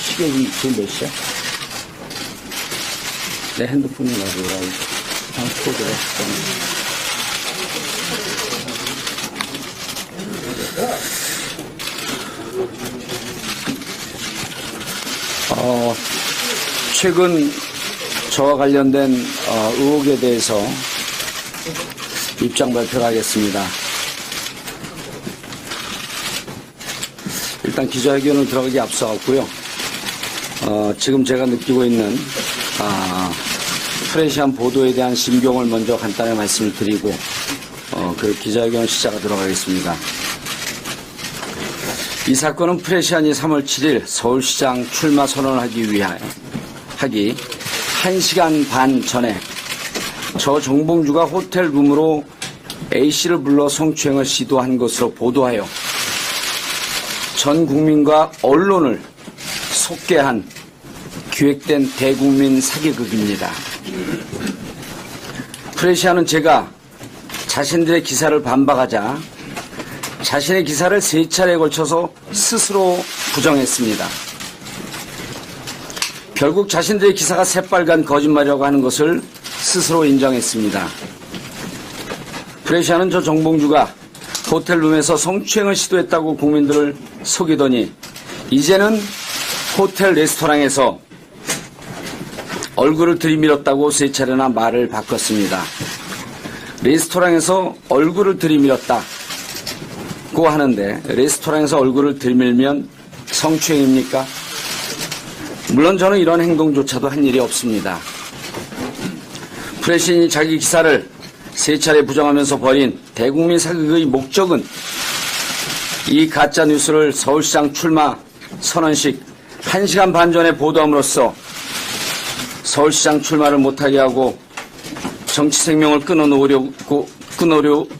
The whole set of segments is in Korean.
시계이 지금 몇 시야? 내 핸드폰이 나더라고. 코드가. 최근 저와 관련된 의혹에 대해서 입장 발표를 하겠습니다. 일단 기자회견을 들어가기 앞서갔고요. 지금 제가 느끼고 있는 프레시안 보도에 대한 심경을 먼저 간단히 말씀을 드리고 그 기자회견 시작하도록 하겠습니다. 이 사건은 프레시안이 3월 7일 서울시장 출마 선언을 하기 1시간 반 전에 저 정봉주가 호텔 룸으로 A씨를 불러 성추행을 시도한 것으로 보도하여 전 국민과 언론을 속개한 기획된 대국민 사기극입니다. 프레시안은 제가 자신들의 기사를 반박하자 자신의 기사를 3차례에 걸쳐서 스스로 부정했습니다. 결국 자신들의 기사가 새빨간 거짓말이라고 하는 것을 스스로 인정했습니다. 프레시안은 저 정봉주가 호텔룸에서 성추행을 시도했다고 국민들을 속이더니 이제는 호텔 레스토랑에서 얼굴을 들이밀었다고 3차례나 말을 바꿨습니다. 레스토랑에서 얼굴을 들이밀었다고 하는데 레스토랑에서 얼굴을 들이밀면 성추행입니까? 물론 저는 이런 행동조차도 한 일이 없습니다. 프레시안이 자기 기사를 3차례 부정하면서 벌인 대국민 사극의 목적은 이 가짜뉴스를 서울시장 출마 선언식 1시간 반 전에 보도함으로써 서울시장 출마를 못하게 하고 정치 생명을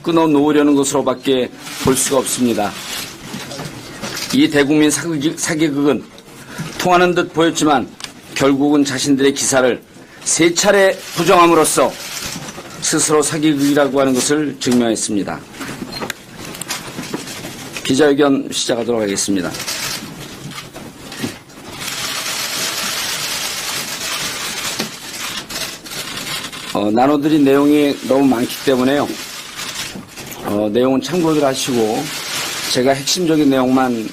끊어놓으려는 것으로밖에 볼 수가 없습니다. 이 대국민 사기극은 통하는 듯 보였지만 결국은 자신들의 기사를 3차례 부정함으로써 스스로 사기극이라고 하는 것을 증명했습니다. 기자회견 시작하도록 하겠습니다. 나눠드린 내용이 너무 많기 때문에요. 내용은 참고들 하시고 제가 핵심적인 내용만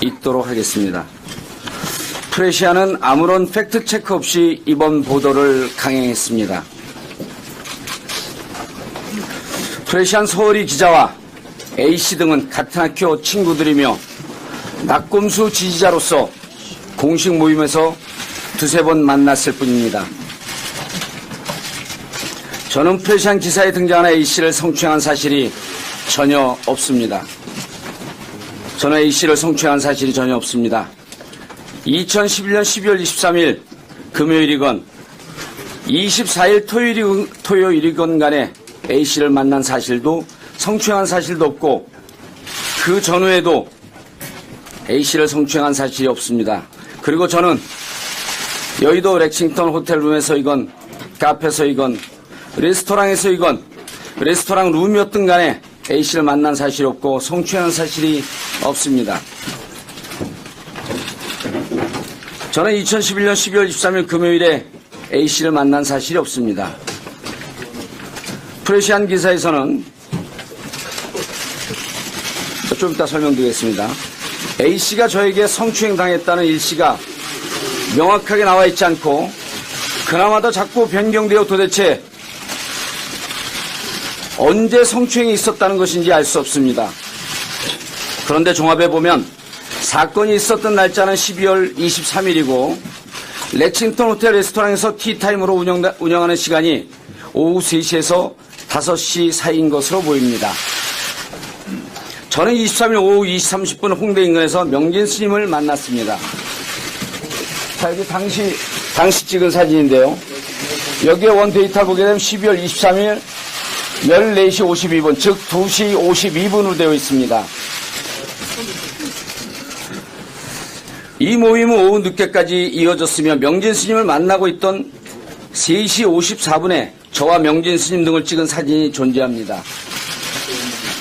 읽도록 하겠습니다. 프레시안은 아무런 팩트체크 없이 이번 보도를 강행했습니다. 프레시안 서울이 기자와 A씨 등은 같은 학교 친구들이며 낙곰수 지지자로서 공식 모임에서 2-3번 만났을 뿐입니다. 저는 프레시안 기사에 등장한 A씨를 성추행한 사실이 전혀 없습니다. 저는 A씨를 성추행한 사실이 전혀 없습니다. 2011년 12월 23일 금요일이건 24일 토요일이건 간에 A씨를 만난 사실도 성추행한 사실도 없고 그 전후에도 A씨를 성추행한 사실이 없습니다. 그리고 저는 여의도 렉싱턴 호텔룸에서이건 카페에서이건 레스토랑에서이건 레스토랑 룸이었든 간에 A씨를 만난 사실이 없고 성추행한 사실이 없습니다. 저는 2011년 12월 23일 금요일에 A씨를 만난 사실이 없습니다. 프레시안 기사에서는 좀 이따 설명드리겠습니다. A씨가 저에게 성추행 당했다는 일시가 명확하게 나와 있지 않고 그나마도 자꾸 변경되어 도대체 언제 성추행이 있었다는 것인지 알 수 없습니다. 그런데 종합해보면 사건이 있었던 날짜는 12월 23일이고 렉싱턴 호텔 레스토랑에서 티타임으로 운영하는 시간이 오후 3시에서 5시 사이인 것으로 보입니다. 저는 23일 오후 2시 30분 홍대 인근에서 명진 스님을 만났습니다. 자, 이게 당시 찍은 사진인데요. 여기에 원 데이터를 보게 되면 12월 23일 14시 52분, 즉 2시 52분으로 되어 있습니다. 이 모임은 오후 늦게까지 이어졌으며 명진 스님을 만나고 있던 3시 54분에 저와 명진 스님 등을 찍은 사진이 존재합니다.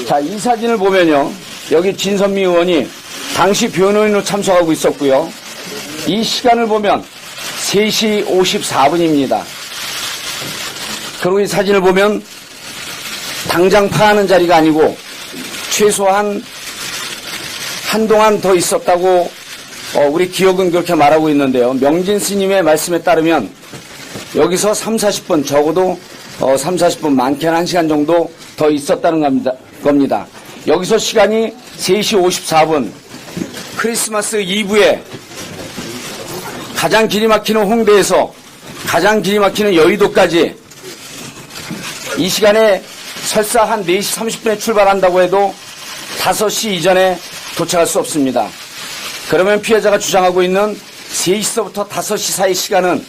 자, 이 사진을 보면요. 여기 진선미 의원이 당시 변호인으로 참석하고 있었고요. 이 시간을 보면 3시 54분입니다. 그리고 이 사진을 보면 당장 파하는 자리가 아니고 최소한 한동안 더 있었다고 우리 기억은 그렇게 말하고 있는데요. 명진 스님의 말씀에 따르면 여기서 3, 40분, 적어도 3, 40분, 많게는 1시간 정도 더 있었다는 겁니다. 여기서 시간이 3시 54분, 크리스마스 이브에 가장 길이 막히는 홍대에서 가장 길이 막히는 여의도까지 이 시간에 설사 한 4시 30분에 출발한다고 해도 5시 이전에 도착할 수 없습니다. 그러면 피해자가 주장하고 있는 3시서부터 5시 사이 시간은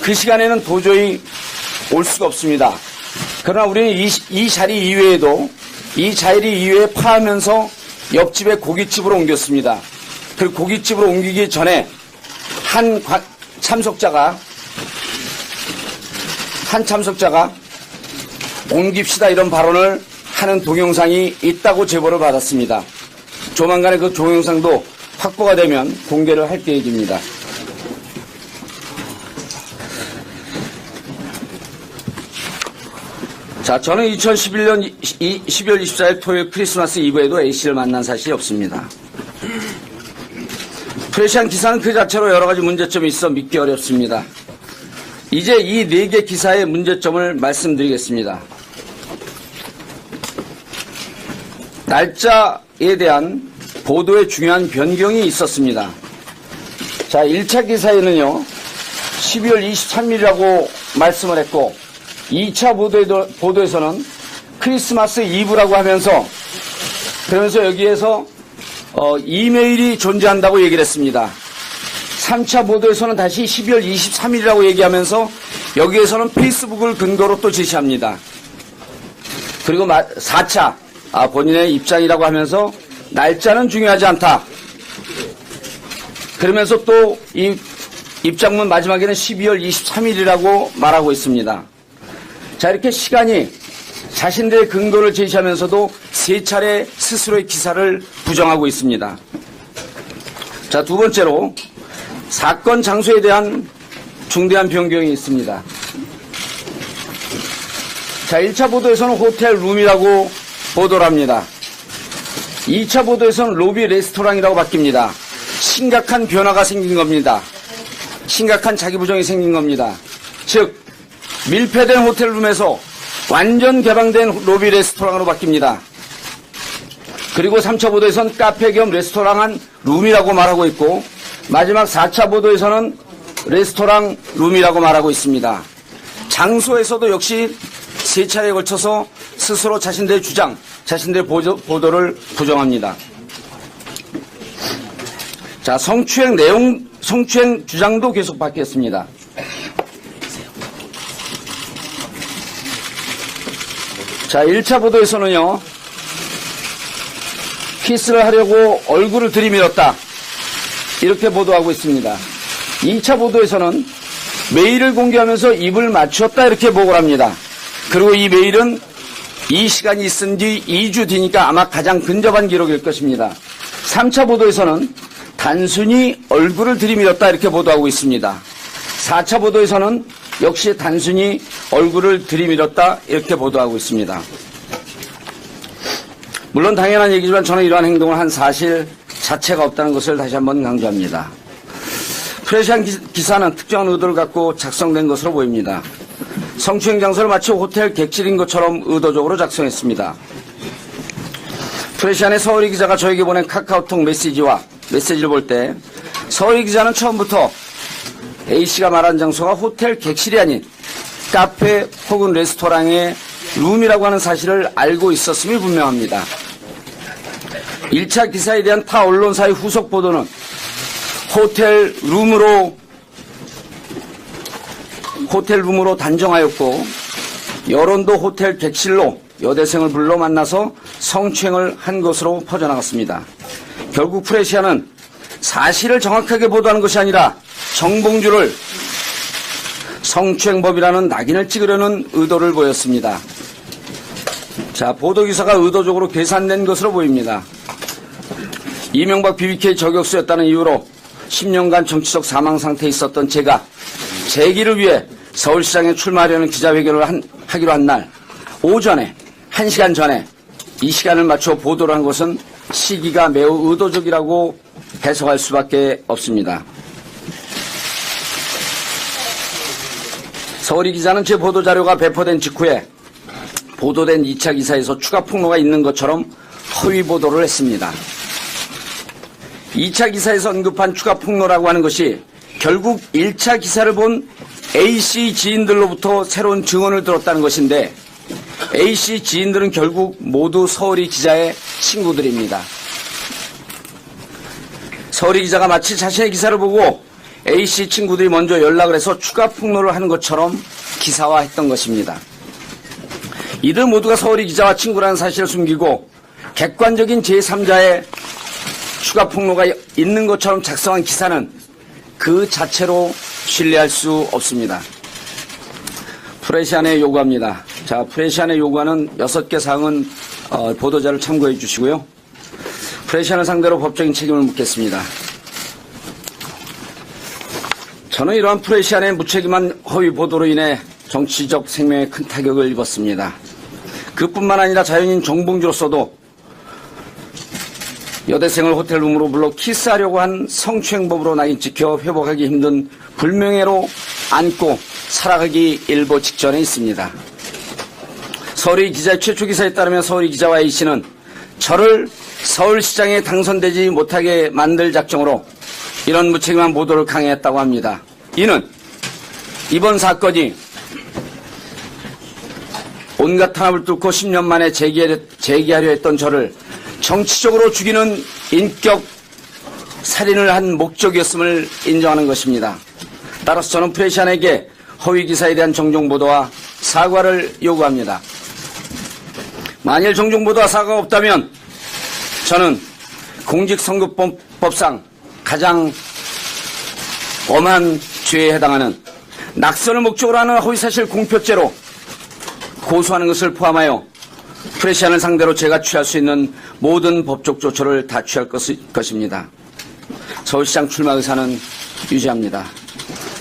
그 시간에는 도저히 올 수가 없습니다. 그러나 우리는 이 자리 이외에도 이 자리 이외에 파하면서 옆집에 고깃집으로 옮겼습니다. 그 고깃집으로 옮기기 전에 한 참석자가 옮깁시다 이런 발언을 하는 동영상이 있다고 제보를 받았습니다. 조만간에 그 동영상도 확보가 되면 공개를 할 계획입니다. 자, 저는 2011년 12월 24일 토요일 크리스마스 이브에도 A씨를 만난 사실이 없습니다. 프레시안 기사는 그 자체로 여러 가지 문제점이 있어 믿기 어렵습니다. 이제 이 4개 기사의 문제점을 말씀드리겠습니다. 날짜에 대한 보도에 중요한 변경이 있었습니다. 자, 1차 기사에는요, 12월 23일이라고 말씀을 했고, 2차 보도에서는 크리스마스 이브라고 하면서, 그러면서 여기에서 이메일이 존재한다고 얘기를 했습니다. 3차 보도에서는 다시 12월 23일이라고 얘기하면서 여기에서는 페이스북을 근거로 또 제시합니다. 그리고 4차 본인의 입장이라고 하면서 날짜는 중요하지 않다. 그러면서 또 이 입장문 마지막에는 12월 23일이라고 말하고 있습니다. 자, 이렇게 시간이 자신들의 근거를 제시하면서도 3차례 스스로의 기사를 부정하고 있습니다. 자, 두 번째로 사건 장소에 대한 중대한 변경이 있습니다. 자, 1차 보도에서는 호텔 룸이라고 보도를 합니다. 2차 보도에서는 로비 레스토랑이라고 바뀝니다. 심각한 변화가 생긴 겁니다. 심각한 자기 부정이 생긴 겁니다. 즉, 밀폐된 호텔룸에서 완전 개방된 로비 레스토랑으로 바뀝니다. 그리고 3차 보도에서는 카페 겸 레스토랑한 룸이라고 말하고 있고, 마지막 4차 보도에서는 레스토랑 룸이라고 말하고 있습니다. 장소에서도 역시 3차례에 걸쳐서 스스로 자신들의 주장, 자신들의 보도를 부정합니다. 자, 성추행 주장도 계속 바뀌었습니다. 자, 1차 보도에서는요, 키스를 하려고 얼굴을 들이밀었다. 이렇게 보도하고 있습니다. 2차 보도에서는 메일을 공개하면서 입을 맞추었다. 이렇게 보고를 합니다. 그리고 이 메일은 이 시간이 있은 뒤 2주 뒤니까 아마 가장 근접한 기록일 것입니다. 3차 보도에서는 단순히 얼굴을 들이밀었다. 이렇게 보도하고 있습니다. 4차 보도에서는 역시 단순히 얼굴을 들이밀었다. 이렇게 보도하고 있습니다. 물론 당연한 얘기지만 저는 이러한 행동을 한 사실 자체가 없다는 것을 다시 한번 강조합니다. 프레시안 기사는 특정한 의도를 갖고 작성된 것으로 보입니다. 성추행 장소를 마치 호텔 객실인 것처럼 의도적으로 작성했습니다. 프레시안의 서울이 기자가 저에게 보낸 카카오톡 메시지를 볼 때 서울이 기자는 처음부터 A씨가 말한 장소가 호텔 객실이 아닌 카페 혹은 레스토랑의 룸이라고 하는 사실을 알고 있었음이 분명합니다. 1차 기사에 대한 타 언론사의 후속 보도는 호텔 호텔룸으로 단정하였고 여론도 호텔 객실로 여대생을 불러 만나서 성추행을 한 것으로 퍼져나갔습니다. 결국 프레시아는 사실을 정확하게 보도하는 것이 아니라 정봉주를 성추행범이라는 낙인을 찍으려는 의도를 보였습니다. 자, 보도기사가 의도적으로 계산된 것으로 보입니다. 이명박 BBK 저격수였다는 이유로 10년간 정치적 사망 상태에 있었던 제가 재기를 위해 서울시장에 출마하려는 기자회견을 하기로 한 날 오전에 1시간 전에 이 시간을 맞춰 보도를 한 것은 시기가 매우 의도적이라고 해석할 수밖에 없습니다. 서울이 기자는 제 보도자료가 배포된 직후에 보도된 2차 기사에서 추가 폭로가 있는 것처럼 허위 보도를 했습니다. 2차 기사에서 언급한 추가 폭로라고 하는 것이 결국 1차 기사를 본 A씨 지인들로부터 새로운 증언을 들었다는 것인데 A씨 지인들은 결국 모두 서울이 기자의 친구들입니다. 서울이 기자가 마치 자신의 기사를 보고 A씨 친구들이 먼저 연락을 해서 추가 폭로를 하는 것처럼 기사화했던 것입니다. 이들 모두가 서울이 기자와 친구라는 사실을 숨기고 객관적인 제3자의 추가 폭로가 있는 것처럼 작성한 기사는 그 자체로 신뢰할 수 없습니다. 프레시안에 요구합니다. 자, 프레시안에 요구하는 6개 사항은 보도자를 참고해 주시고요. 프레시안을 상대로 법적인 책임을 묻겠습니다. 저는 이러한 프레시안의 무책임한 허위 보도로 인해 정치적 생명에 큰 타격을 입었습니다. 그뿐만 아니라 자연인 정봉주로서도 여대생을 호텔룸으로 불러 키스하려고 한 성추행범으로 낙인 찍혀 회복하기 힘든 불명예로 안고 살아가기 일보 직전에 있습니다. 서울이 기자의 최초 기사에 따르면 서울이 기자와 A씨는 저를 서울시장에 당선되지 못하게 만들 작정으로 이런 무책임한 보도를 강행했다고 합니다. 이는 이번 사건이 온갖 탄압을 뚫고 10년 만에 재기하려 했던 저를 정치적으로 죽이는 인격 살인을 한 목적이었음을 인정하는 것입니다. 따라서 저는 프레시안에게 허위 기사에 대한 정정보도와 사과를 요구합니다. 만일 정정보도와 사과가 없다면 저는 공직선거법상 가장 엄한 죄에 해당하는 낙선을 목적으로 하는 허위사실 공표죄로 고소하는 것을 포함하여 프레시안을 상대로 제가 취할 수 있는 모든 법적 조처를 다 취할 것입니다. 서울시장 출마 의사는 유지합니다.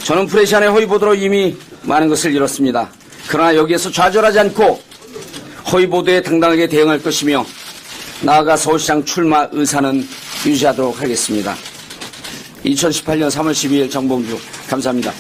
저는 프레시안의 허위 보도로 이미 많은 것을 잃었습니다. 그러나 여기에서 좌절하지 않고 허위 보도에 당당하게 대응할 것이며 나아가 서울시장 출마 의사는 유지하도록 하겠습니다. 2018년 3월 12일 정봉주 감사합니다.